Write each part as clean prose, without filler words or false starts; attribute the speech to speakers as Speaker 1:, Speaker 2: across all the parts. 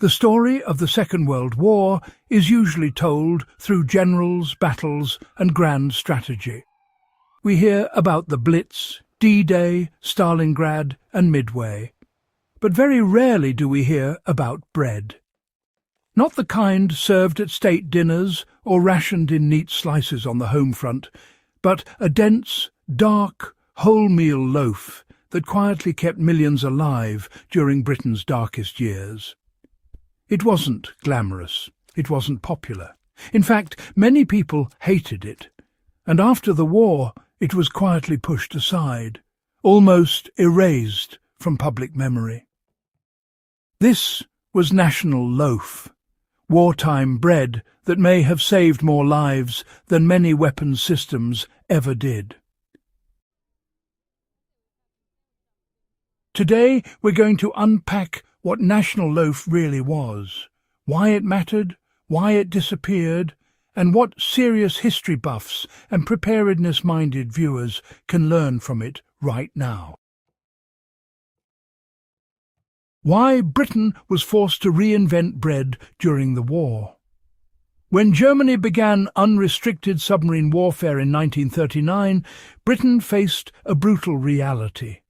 Speaker 1: The story of the Second World War is usually told through generals, battles, and grand strategy. We hear about the Blitz, D-Day, Stalingrad, and Midway. But very rarely do we hear about bread. Not the kind served at state dinners or rationed in neat slices on the home front, but a dense, dark, wholemeal loaf that quietly kept millions alive during Britain's darkest years. It wasn't glamorous. It wasn't popular. In fact, many people hated it. And after the war, it was quietly pushed aside, almost erased from public memory. This was national loaf, wartime bread that may have saved more lives than many weapons systems ever did. Today we're going to unpack what national loaf really was, why it mattered, why it disappeared, and what serious history buffs and preparedness-minded viewers can learn from it right now. Why Britain was forced to reinvent bread during the war. When Germany began unrestricted submarine warfare in 1939, Britain faced a brutal reality.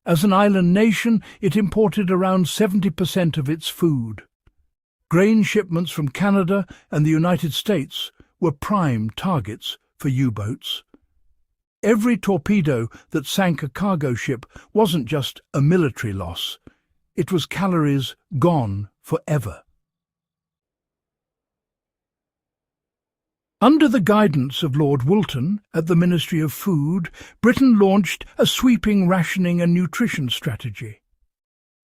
Speaker 1: As an island nation, it imported around 70% of its food. Grain shipments from Canada and the United States were prime targets for U-boats. Every torpedo that sank a cargo ship wasn't just a military loss. It was calories gone forever. Under the guidance of Lord Woolton at the Ministry of Food, Britain launched a sweeping rationing and nutrition strategy.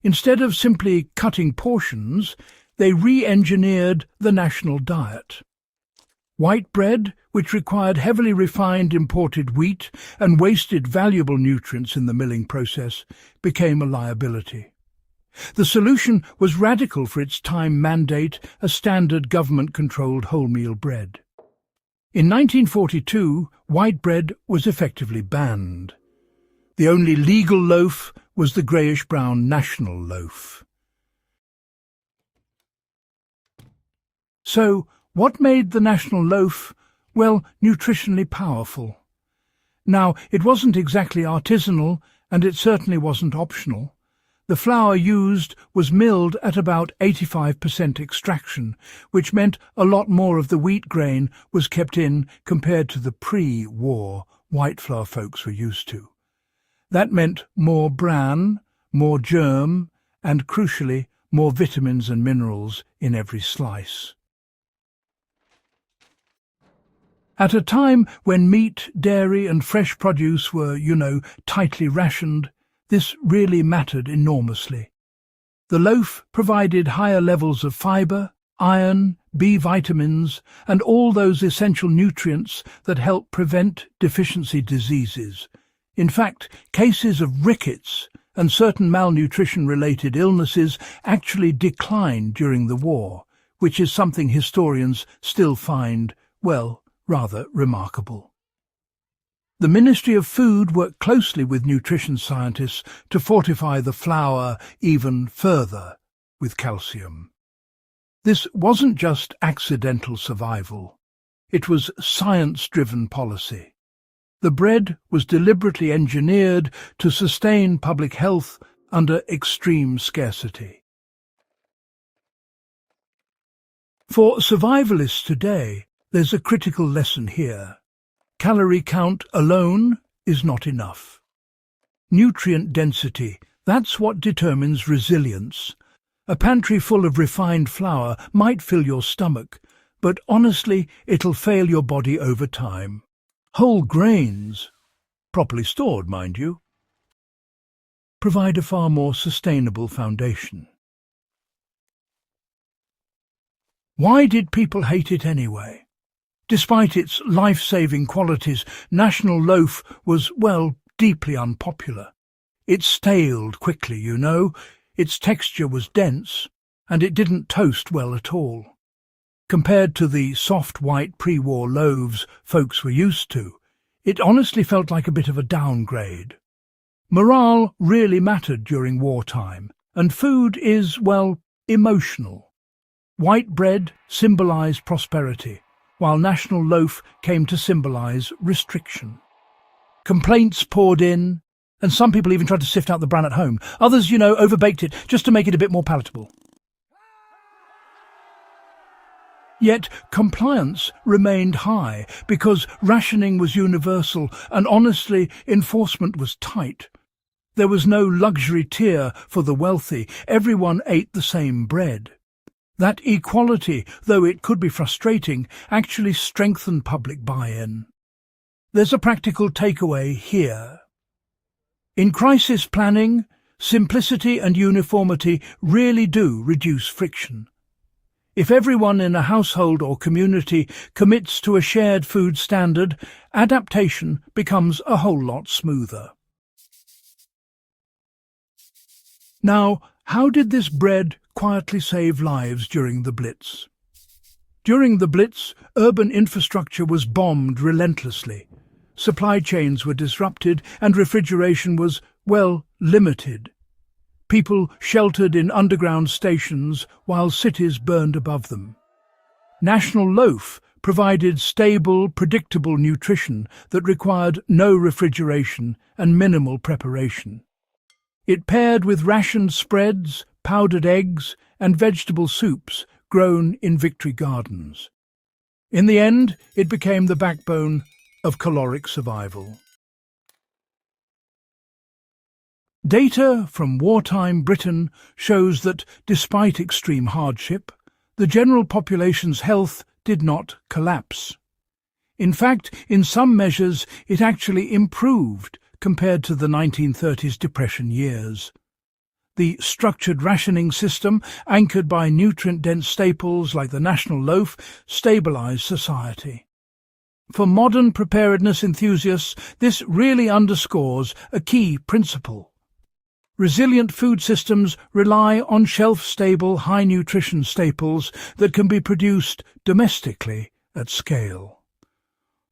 Speaker 1: Instead of simply cutting portions, they re-engineered the national diet. White bread, which required heavily refined imported wheat and wasted valuable nutrients in the milling process, became a liability. The solution was radical for its time mandate, a standard government-controlled wholemeal bread. In 1942, white bread was effectively banned. The only legal loaf was the greyish-brown national loaf. So, what made the national loaf, well, nutritionally powerful? Now, it wasn't exactly artisanal, and it certainly wasn't optional. The flour used was milled at about 85% extraction, which meant a lot more of the wheat grain was kept in compared to the pre-war white flour folks were used to. That meant more bran, more germ, and crucially, more vitamins and minerals in every slice. At a time when meat, dairy and fresh produce were, tightly rationed, this really mattered enormously. The loaf provided higher levels of fibre, iron, B vitamins, and all those essential nutrients that help prevent deficiency diseases. In fact, cases of rickets and certain malnutrition-related illnesses actually declined during the war, which is something historians still find, well, rather remarkable. The Ministry of Food worked closely with nutrition scientists to fortify the flour even further with calcium. This wasn't just accidental survival. It was science-driven policy. The bread was deliberately engineered to sustain public health under extreme scarcity. For survivalists today, there's a critical lesson here. Calorie count alone is not enough. Nutrient density, that's what determines resilience. A pantry full of refined flour might fill your stomach, but honestly, it'll fail your body over time. Whole grains, properly stored, mind you, provide a far more sustainable foundation. Why did people hate it anyway? Despite its life-saving qualities, national loaf was, well, deeply unpopular. It staled quickly, its texture was dense, and it didn't toast well at all. Compared to the soft white pre-war loaves folks were used to, it honestly felt like a bit of a downgrade. Morale really mattered during wartime, and food is, well, emotional. White bread symbolized prosperity, while national loaf came to symbolize restriction. Complaints poured in, and some people even tried to sift out the bran at home. Others, overbaked it just to make it a bit more palatable. Yet compliance remained high because rationing was universal and honestly enforcement was tight. There was no luxury tier for the wealthy. Everyone ate the same bread. That equality, though it could be frustrating, actually strengthened public buy-in. There's a practical takeaway here. In crisis planning, simplicity and uniformity really do reduce friction. If everyone in a household or community commits to a shared food standard, adaptation becomes a whole lot smoother. Now, how did this bread quietly save lives during the Blitz? During the Blitz, urban infrastructure was bombed relentlessly. Supply chains were disrupted and refrigeration was, limited. People sheltered in underground stations while cities burned above them. National Loaf provided stable, predictable nutrition that required no refrigeration and minimal preparation. It paired with rationed spreads, powdered eggs, and vegetable soups grown in victory gardens. In the end, it became the backbone of caloric survival. Data from wartime Britain shows that, despite extreme hardship, the general population's health did not collapse. In fact, in some measures, it actually improved compared to the 1930s Depression years. The structured rationing system, anchored by nutrient-dense staples like the national loaf, stabilized society. For modern preparedness enthusiasts, this really underscores a key principle. Resilient food systems rely on shelf-stable, high-nutrition staples that can be produced domestically at scale.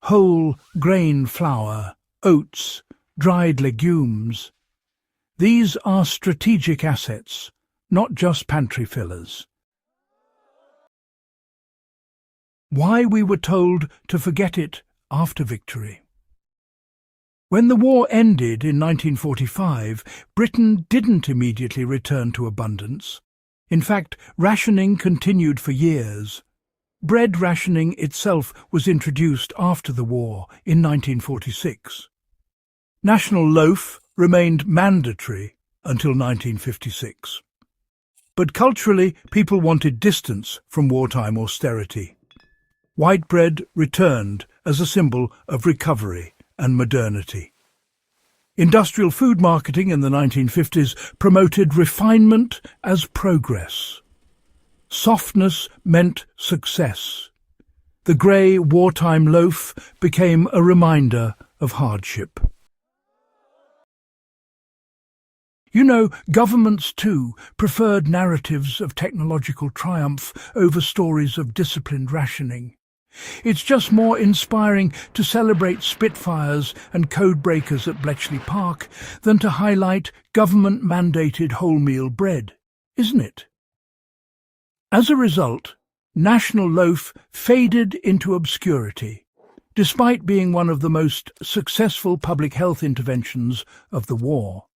Speaker 1: Whole grain flour, oats, dried legumes. These are strategic assets, not just pantry fillers. Why we were told to forget it after victory. When the war ended in 1945, Britain didn't immediately return to abundance. In fact, rationing continued for years. Bread rationing itself was introduced after the war in 1946. National loaf remained mandatory until 1956. But culturally, people wanted distance from wartime austerity. White bread returned as a symbol of recovery and modernity. Industrial food marketing in the 1950s promoted refinement as progress. Softness meant success. The grey wartime loaf became a reminder of hardship. Governments too preferred narratives of technological triumph over stories of disciplined rationing. It's just more inspiring to celebrate Spitfires and codebreakers at Bletchley Park than to highlight government-mandated wholemeal bread, isn't it? As a result, National Loaf faded into obscurity, despite being one of the most successful public health interventions of the war.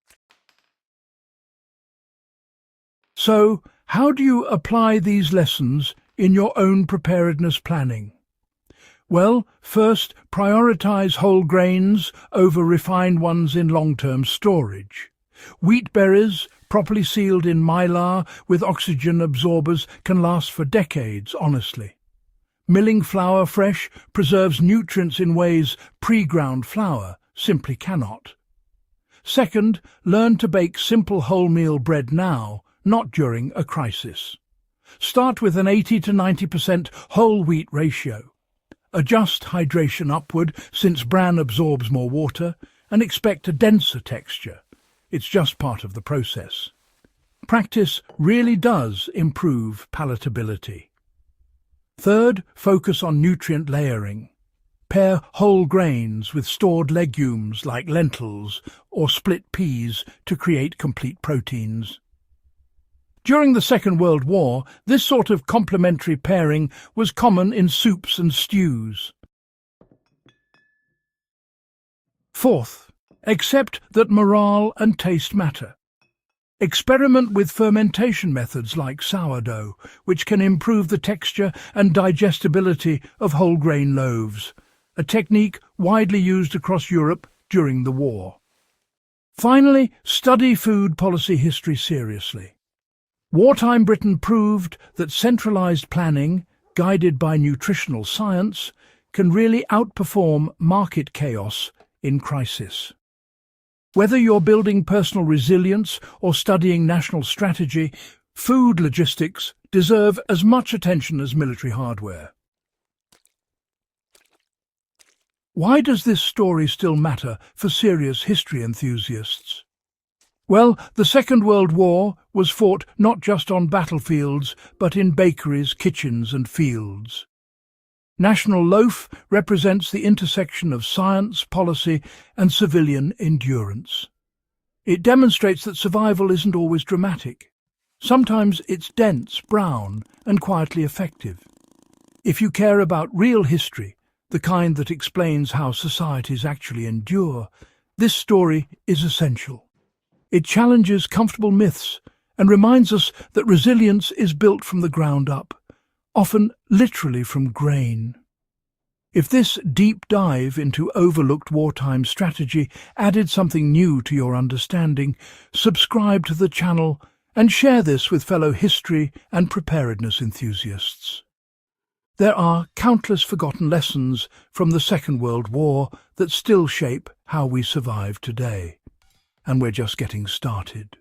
Speaker 1: So, how do you apply these lessons in your own preparedness planning? Well, first, prioritize whole grains over refined ones in long-term storage. Wheat berries, properly sealed in mylar with oxygen absorbers, can last for decades, honestly. Milling flour fresh preserves nutrients in ways pre-ground flour simply cannot. Second, learn to bake simple wholemeal bread now, not during a crisis. Start with an 80 to 90% whole wheat ratio. Adjust hydration upward since bran absorbs more water and expect a denser texture. It's just part of the process. Practice really does improve palatability. Third, focus on nutrient layering. Pair whole grains with stored legumes like lentils or split peas to create complete proteins. During the Second World War, this sort of complementary pairing was common in soups and stews. Fourth, accept that morale and taste matter. Experiment with fermentation methods like sourdough, which can improve the texture and digestibility of whole grain loaves, a technique widely used across Europe during the war. Finally, study food policy history seriously. Wartime Britain proved that centralised planning, guided by nutritional science, can really outperform market chaos in crisis. Whether you're building personal resilience or studying national strategy, food logistics deserve as much attention as military hardware. Why does this story still matter for serious history enthusiasts? Well, the Second World War was fought not just on battlefields, but in bakeries, kitchens and fields. National Loaf represents the intersection of science, policy and civilian endurance. It demonstrates that survival isn't always dramatic. Sometimes it's dense, brown and quietly effective. If you care about real history, the kind that explains how societies actually endure, this story is essential. It challenges comfortable myths and reminds us that resilience is built from the ground up, often literally from grain. If this deep dive into overlooked wartime strategy added something new to your understanding, subscribe to the channel and share this with fellow history and preparedness enthusiasts. There are countless forgotten lessons from the Second World War that still shape how we survive today. And we're just getting started.